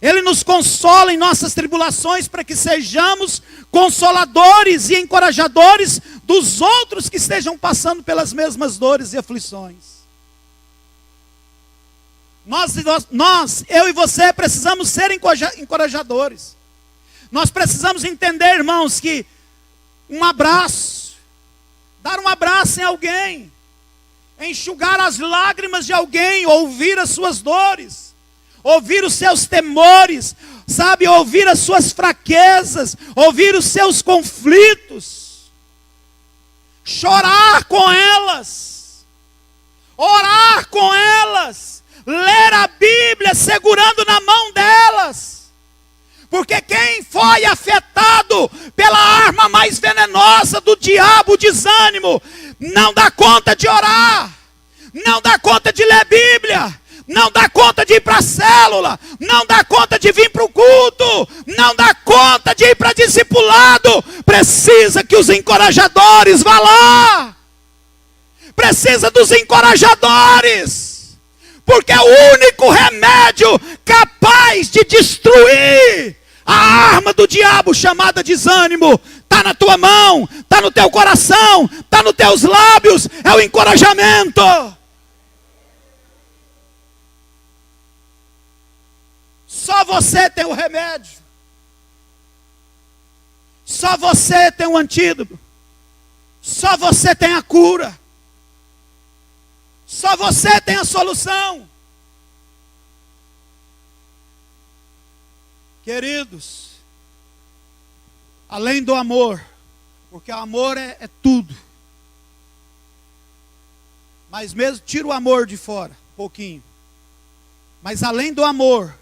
Ele nos consola em nossas tribulações para que sejamos consoladores e encorajadores dos outros que estejam passando pelas mesmas dores e aflições. Eu e você precisamos ser encorajadores. Nós precisamos entender, irmãos, que um abraço, dar um abraço em alguém, enxugar as lágrimas de alguém, ouvir as suas dores, ouvir os seus temores, sabe, ouvir as suas fraquezas, ouvir os seus conflitos, chorar com elas, orar com elas, ler a Bíblia segurando na mão delas. Porque quem foi afetado pela arma mais venenosa do diabo, o desânimo, não dá conta de orar, não dá conta de ler Bíblia, não dá conta de ir para a célula, não dá conta de vir para o culto, não dá conta de ir para discipulado. Precisa que os encorajadores vá lá, precisa dos encorajadores, porque é o único remédio capaz de destruir a arma do diabo chamada desânimo. Está na tua mão, está no teu coração, está nos teus lábios, é o encorajamento. Só você tem o remédio, só você tem o antídoto, só você tem a cura, só você tem a solução. Queridos, além do amor, porque o amor é tudo, mas mesmo tira o amor de fora, um pouquinho, mas além do amor,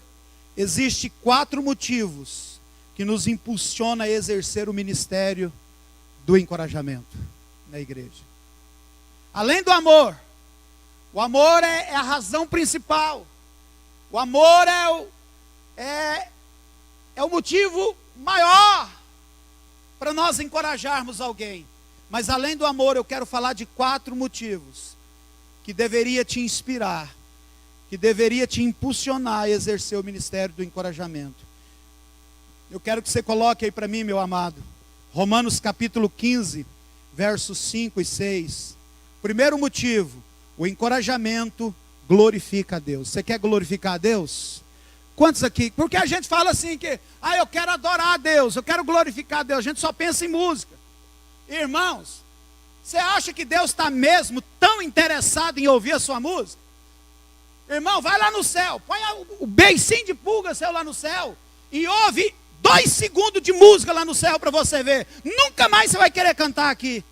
existem 4 motivos que nos impulsionam a exercer o ministério do encorajamento na igreja. Além do amor, o amor é a razão principal, o amor é o motivo maior para nós encorajarmos alguém. Mas além do amor, eu quero falar de 4 motivos que deveria te inspirar, que deveria te impulsionar a exercer o ministério do encorajamento. Eu quero que você coloque aí para mim, meu amado, Romanos capítulo 15, versos 5 e 6. Primeiro motivo, o encorajamento glorifica a Deus. Você quer glorificar a Deus? Quantos aqui? Porque a gente fala assim que, eu quero adorar a Deus, eu quero glorificar a Deus. A gente só pensa em música. Irmãos, você acha que Deus está mesmo tão interessado em ouvir a sua música? Irmão, vai lá no céu, põe o beicinho de pulga seu lá no céu e ouve 2 segundos de música lá no céu para você ver. Nunca mais você vai querer cantar aqui.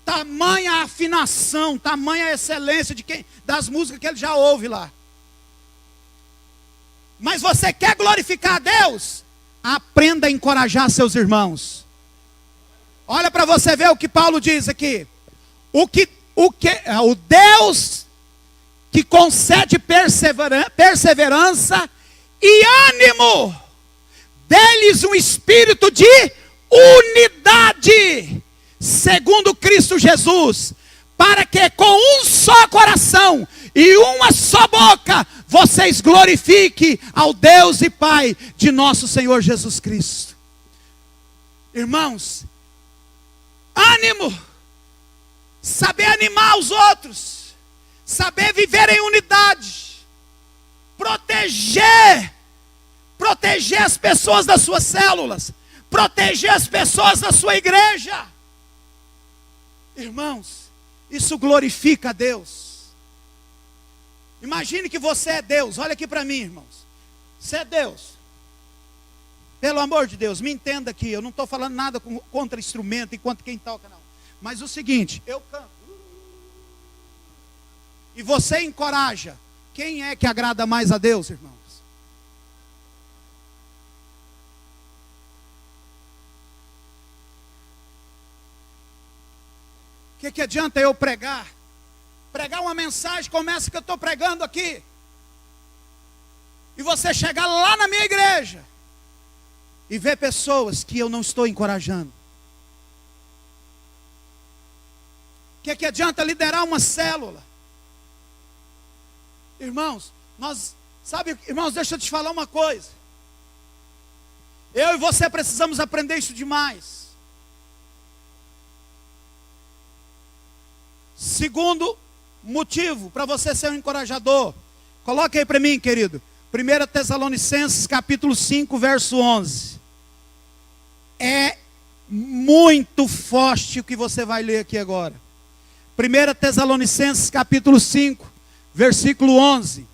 Tamanha afinação, tamanha excelência das músicas que ele já ouve lá. Mas você quer glorificar a Deus? Aprenda a encorajar seus irmãos. Olha para você ver o que Paulo diz aqui. O Deus que concede perseverança e ânimo, dê-lhes um espírito de unidade, segundo Cristo Jesus, para que com um só coração e uma só boca vocês glorifiquem ao Deus e Pai de nosso Senhor Jesus Cristo. Irmãos, ânimo, saber animar os outros, saber viver em unidade, proteger as pessoas das suas células, proteger as pessoas da sua igreja. Irmãos, isso glorifica a Deus. Imagine que você é Deus. Olha aqui para mim, irmãos. Você é Deus. Pelo amor de Deus, me entenda aqui. Eu não estou falando nada contra instrumento e contra quem toca, não. Mas o seguinte, eu canto. E você encoraja. Quem é que agrada mais a Deus, irmãos? O que adianta eu pregar uma mensagem, começa que eu estou pregando aqui, e você chegar lá na minha igreja, e ver pessoas que eu não estou encorajando? O que adianta liderar uma célula? Irmãos, irmãos, deixa eu te falar uma coisa. Eu e você precisamos aprender isso demais. Segundo motivo para você ser um encorajador, coloque aí para mim, querido, 1 Tessalonicenses capítulo 5, verso 11. É muito forte o que você vai ler aqui agora. 1 Tessalonicenses capítulo 5, versículo 11.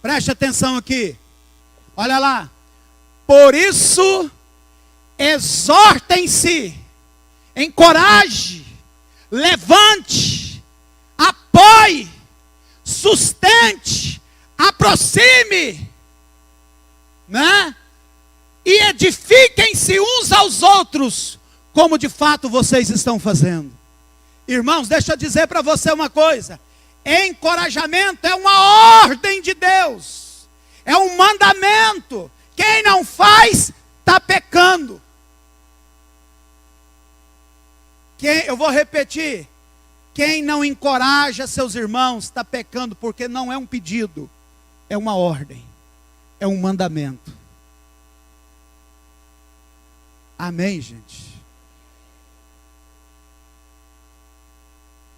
Preste atenção aqui. Olha lá. Por isso, exortem-se, encoraje, levante, apoie, sustente, aproxime, né? E edifiquem-se uns aos outros, como de fato vocês estão fazendo. Irmãos, deixa eu dizer para você uma coisa. Encorajamento é uma ordem de Deus. É um mandamento. Quem não faz, está pecando. Eu vou repetir. Quem não encoraja seus irmãos, está pecando, porque não é um pedido. É uma ordem. É um mandamento. Amém, gente?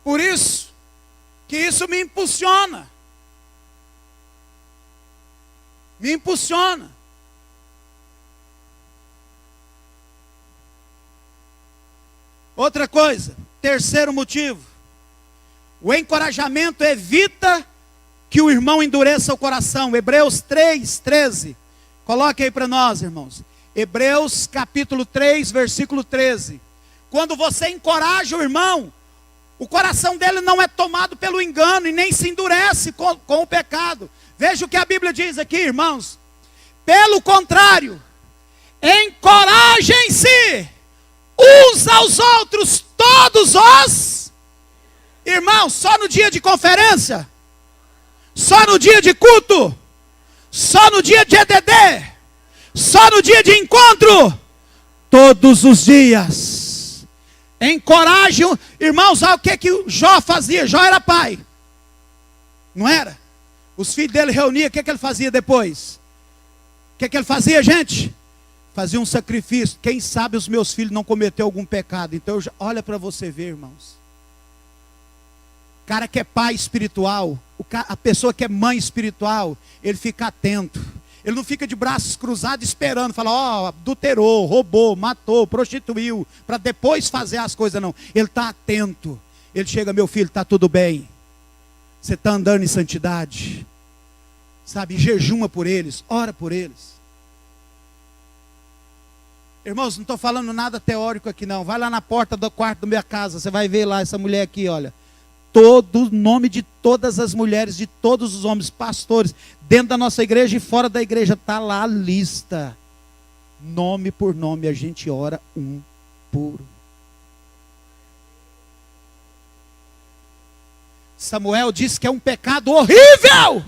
Por isso, que isso me impulsiona. Me impulsiona. Outra coisa, terceiro motivo. O encorajamento evita que o irmão endureça o coração. Hebreus 3:13. Coloque aí para nós, irmãos. Hebreus capítulo 3, versículo 13. Quando você encoraja o irmão, o coração dele não é tomado pelo engano e nem se endurece com o pecado. Veja o que a Bíblia diz aqui, irmãos. Pelo contrário, encorajem-se uns aos outros todos os irmãos. Só no dia de conferência? Só no dia de culto? Só no dia de EDD? Só no dia de encontro? Todos os dias. Encorajem, irmãos, olha o que o Jó fazia. Jó era pai, não era? Os filhos dele reuniam, o que ele fazia depois? O que ele fazia, gente? Fazia um sacrifício. Quem sabe os meus filhos não cometeram algum pecado. Então, olha para você ver, irmãos. O cara que é pai espiritual, a pessoa que é mãe espiritual, ele fica atento. Ele não fica de braços cruzados esperando, fala, ó, adulterou, roubou, matou, prostituiu, para depois fazer as coisas, não. Ele está atento. Ele chega, meu filho, está tudo bem. Você está andando em santidade. Sabe, jejuma por eles, ora por eles. Irmãos, não estou falando nada teórico aqui não. Vai lá na porta do quarto da minha casa, você vai ver lá essa mulher aqui, olha. Todo o nome de todas as mulheres, de todos os homens, pastores, dentro da nossa igreja e fora da igreja, está lá a lista. Nome por nome, a gente ora um por um. Samuel disse que é um pecado horrível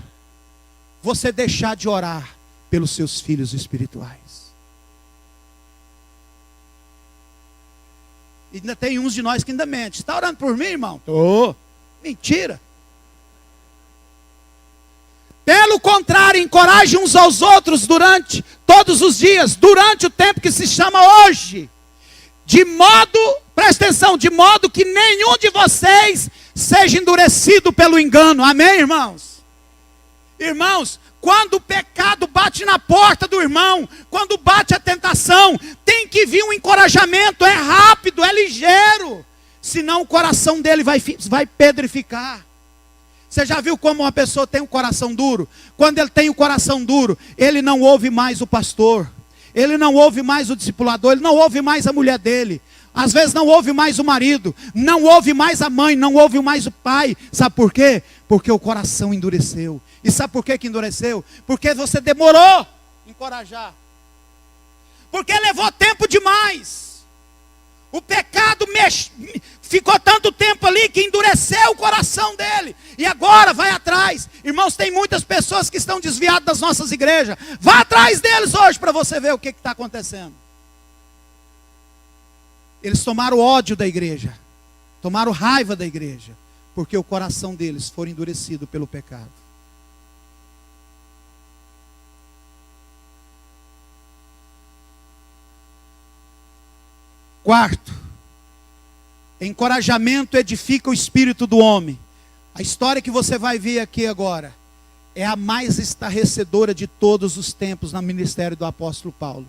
você deixar de orar pelos seus filhos espirituais. E ainda tem uns de nós que ainda mente. Está orando por mim, irmão? Estou. Mentira. Pelo contrário, encoraje uns aos outros durante todos os dias, durante o tempo que se chama hoje. De modo, presta atenção, de modo que nenhum de vocês seja endurecido pelo engano. Amém, irmãos? Irmãos, quando o pecado bate na porta do irmão, quando bate a tentação, tem que vir um encorajamento, é rápido, é ligeiro. Senão o coração dele vai pedrificar. Você já viu como uma pessoa tem um coração duro? Quando ele tem o coração duro, ele não ouve mais o pastor. Ele não ouve mais o discipulador, ele não ouve mais a mulher dele. Às vezes não ouve mais o marido, não ouve mais a mãe, não ouve mais o pai. Sabe por quê? Porque o coração endureceu. E sabe por que endureceu? Porque você demorou a encorajar. Porque levou tempo demais. O pecado ficou tanto tempo ali que endureceu o coração dele. E agora vai atrás. Irmãos, tem muitas pessoas que estão desviadas das nossas igrejas. Vá atrás deles hoje para você ver o que está acontecendo. Eles tomaram ódio da igreja. Tomaram raiva da igreja. Porque o coração deles foi endurecido pelo pecado. Quarto, encorajamento edifica o espírito do homem. A história que você vai ver aqui agora é a mais estarrecedora de todos os tempos no ministério do apóstolo Paulo.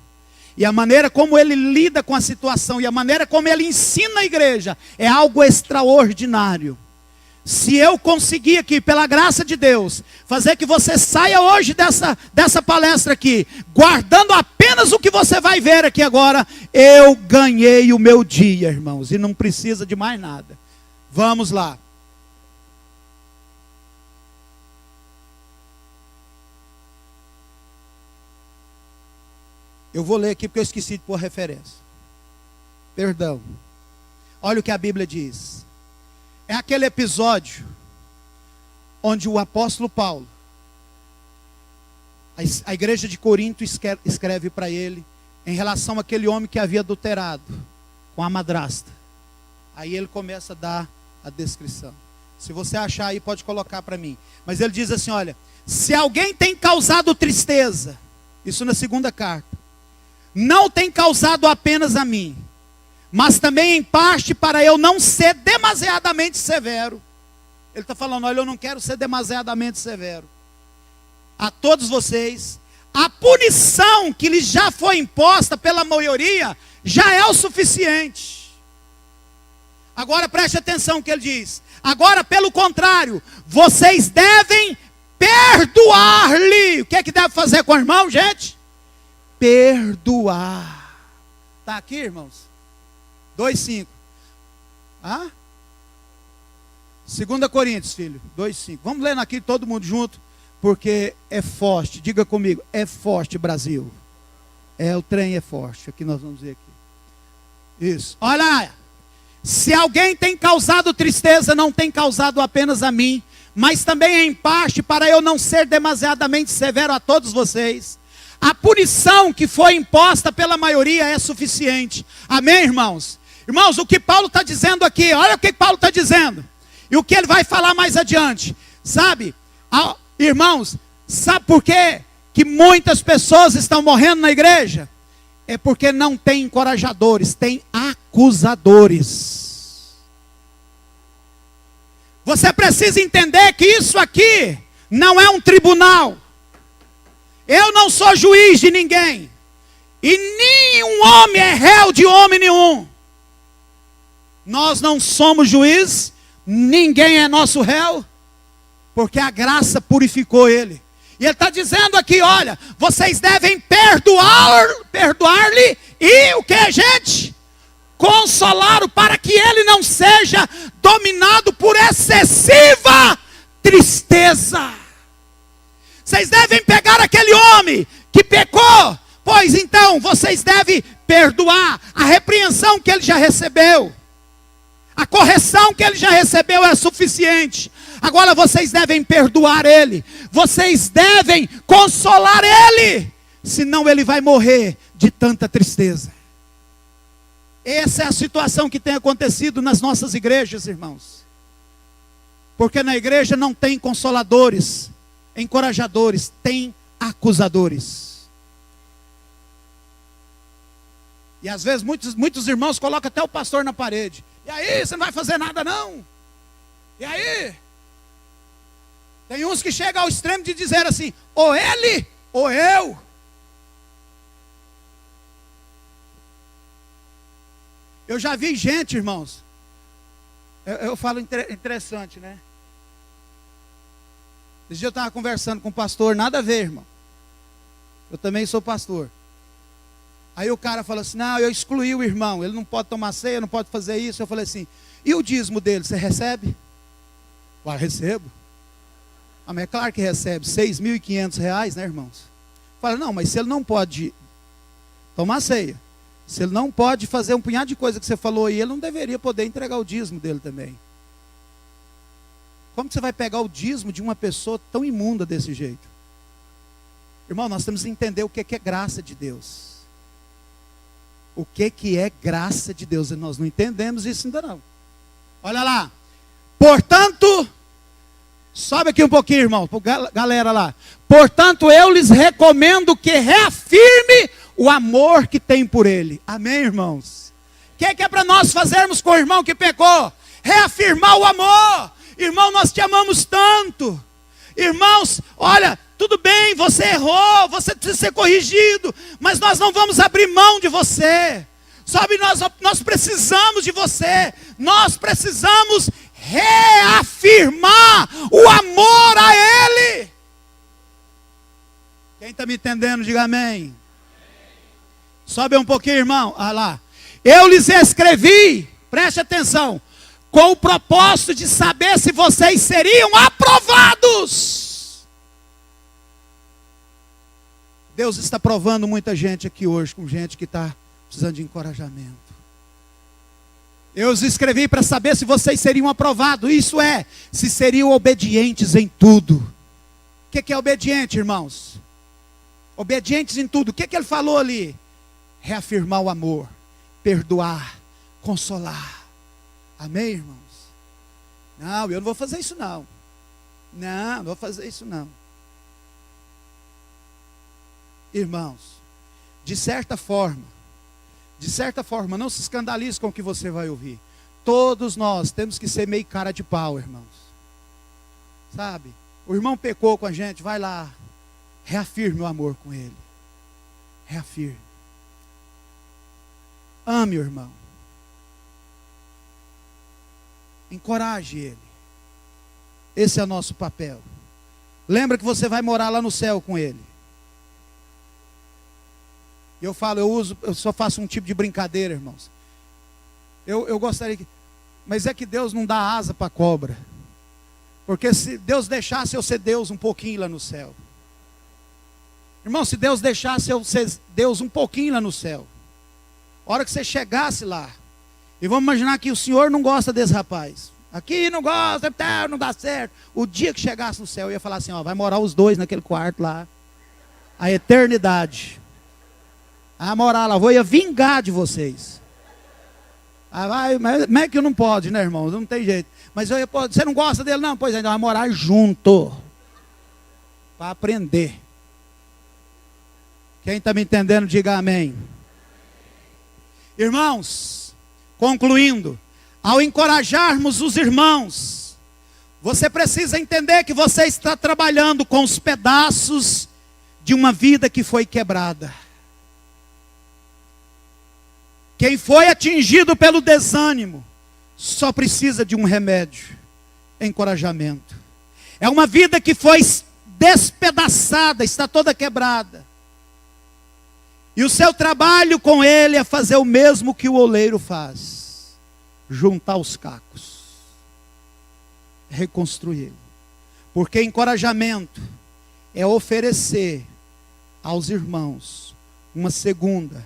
E a maneira como ele lida com a situação, e a maneira como ele ensina a igreja, é algo extraordinário. Se eu conseguir aqui, pela graça de Deus, fazer que você saia hoje dessa palestra aqui, guardando apenas o que você vai ver aqui agora, eu ganhei o meu dia, irmãos, e não precisa de mais nada. Vamos lá. Eu vou ler aqui porque eu esqueci de pôr referência. Perdão. Olha o que a Bíblia diz. É aquele episódio onde o apóstolo Paulo, a igreja de Corinto escreve para ele em relação àquele homem que havia adulterado com a madrasta. Aí ele começa a dar a descrição. Se você achar aí, pode colocar para mim. Mas ele diz assim, olha, se alguém tem causado tristeza, isso na segunda carta, não tem causado apenas a mim, mas também em parte para eu não ser demasiadamente severo. Ele está falando, olha, eu não quero ser demasiadamente severo. A todos vocês, a punição que lhes já foi imposta pela maioria, já é o suficiente. Agora preste atenção no que ele diz. Agora, pelo contrário, vocês devem perdoar-lhe. O que é que deve fazer com o irmão, gente? Perdoar. Está aqui, irmãos? 2,5. 2 Coríntios, filho. 2,5. Vamos lendo aqui todo mundo junto, porque é forte. Diga comigo, é forte, Brasil. O trem é forte. Aqui nós vamos ver aqui. Isso. Olha, se alguém tem causado tristeza, não tem causado apenas a mim, mas também em parte para eu não ser demasiadamente severo a todos vocês. A punição que foi imposta pela maioria é suficiente. Amém, irmãos? Irmãos, o que Paulo está dizendo aqui, olha o que Paulo está dizendo. E o que ele vai falar mais adiante. Sabe, irmãos, sabe por quê que muitas pessoas estão morrendo na igreja? É porque não tem encorajadores, tem acusadores. Você precisa entender que isso aqui não é um tribunal. Eu não sou juiz de ninguém. E nenhum homem é réu de homem nenhum. Nós não somos juiz, ninguém é nosso réu, porque a graça purificou ele. E ele está dizendo aqui, olha, vocês devem perdoar-lhe e o que, gente? Consolá-lo para que ele não seja dominado por excessiva tristeza. Vocês devem pegar aquele homem que pecou, pois então vocês devem perdoar a repreensão que ele já recebeu. A correção que ele já recebeu é suficiente. Agora vocês devem perdoar ele. Vocês devem consolar ele. Senão ele vai morrer de tanta tristeza. Essa é a situação que tem acontecido nas nossas igrejas, irmãos. Porque na igreja não tem consoladores, encorajadores, tem acusadores. E às vezes muitos irmãos colocam até o pastor na parede. E aí, você não vai fazer nada não? E aí? Tem uns que chegam ao extremo de dizer assim, ou ele, ou eu. Eu já vi gente, irmãos, eu falo interessante, né? Esse dia eu estava conversando com um pastor, nada a ver, irmão. Eu também sou pastor. Aí o cara fala assim, não, eu excluí o irmão, ele não pode tomar ceia, não pode fazer isso. Eu falei assim, e o dízimo dele, você recebe? Ué, recebo. Ah, mas é claro que recebe, R$6.500, né, irmãos? Fala, não, mas se ele não pode tomar ceia, se ele não pode fazer um punhado de coisa que você falou aí, ele não deveria poder entregar o dízimo dele também. Como que você vai pegar o dízimo de uma pessoa tão imunda desse jeito? Irmão, nós temos que entender o que é graça de Deus. O que é graça de Deus? E nós não entendemos isso ainda não. Olha lá. Portanto, sobe aqui um pouquinho, irmão, galera lá. Portanto, eu lhes recomendo que reafirme o amor que tem por ele. Amém, irmãos? O que é para nós fazermos com o irmão que pecou? Reafirmar o amor. Irmão, nós te amamos tanto. Irmãos, olha, tudo bem, você errou, você precisa ser corrigido, mas nós não vamos abrir mão de você. Sabe, nós precisamos de você. Nós precisamos reafirmar o amor a Ele. Quem está me entendendo, diga amém. Sobe um pouquinho, irmão. Ah lá. Eu lhes escrevi, preste atenção, com o propósito de saber se vocês seriam aprovados. Deus está provando muita gente aqui hoje, com gente que está precisando de encorajamento. Eu os escrevi para saber se vocês seriam aprovados. Isso é, se seriam obedientes em tudo. O que é obediente, irmãos? Obedientes em tudo. O que ele falou ali? Reafirmar o amor, perdoar, consolar. Amém, irmãos? Não, eu não vou fazer isso não. Não vou fazer isso não. Irmãos, de certa forma, não se escandalize com o que você vai ouvir. Todos nós temos que ser meio cara de pau, irmãos. Sabe? O irmão pecou com a gente, vai lá. Reafirme o amor com ele. Reafirme. Ame o irmão. Encoraje ele. Esse é o nosso papel. Lembra que você vai morar lá no céu com ele. Eu falo, eu só faço um tipo de brincadeira, irmãos. Eu gostaria que... Mas é que Deus não dá asa para cobra. Porque se Deus deixasse eu ser Deus um pouquinho lá no céu. Irmão, se Deus deixasse eu ser Deus um pouquinho lá no céu. A hora que você chegasse lá. E vamos imaginar que o Senhor não gosta desse rapaz. Aqui não gosta, não dá certo. O dia que chegasse no céu, eu ia falar assim, ó, vai morar os dois naquele quarto lá. A eternidade. A morar lá, vou ia vingar de vocês. Mas é que não pode, né, irmão? Não tem jeito. Mas você não gosta dele, não? Pois é, então vai morar junto. Para aprender. Quem está me entendendo, diga amém. Irmãos, concluindo, ao encorajarmos os irmãos, você precisa entender que você está trabalhando com os pedaços de uma vida que foi quebrada. Quem foi atingido pelo desânimo só precisa de um remédio, encorajamento. É uma vida que foi despedaçada, está toda quebrada. E o seu trabalho com ele é fazer o mesmo que o oleiro faz: juntar os cacos, reconstruir. Porque encorajamento é oferecer aos irmãos uma segunda,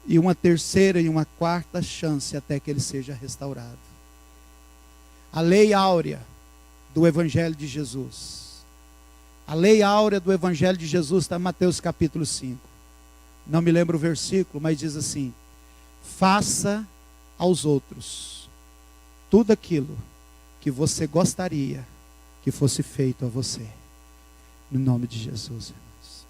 e uma terceira e uma quarta chance até que ele seja restaurado. A lei áurea do Evangelho de Jesus. A lei áurea do Evangelho de Jesus está em Mateus capítulo 5. Não me lembro o versículo, mas diz assim: faça aos outros tudo aquilo que você gostaria que fosse feito a você. No nome de Jesus, irmãos.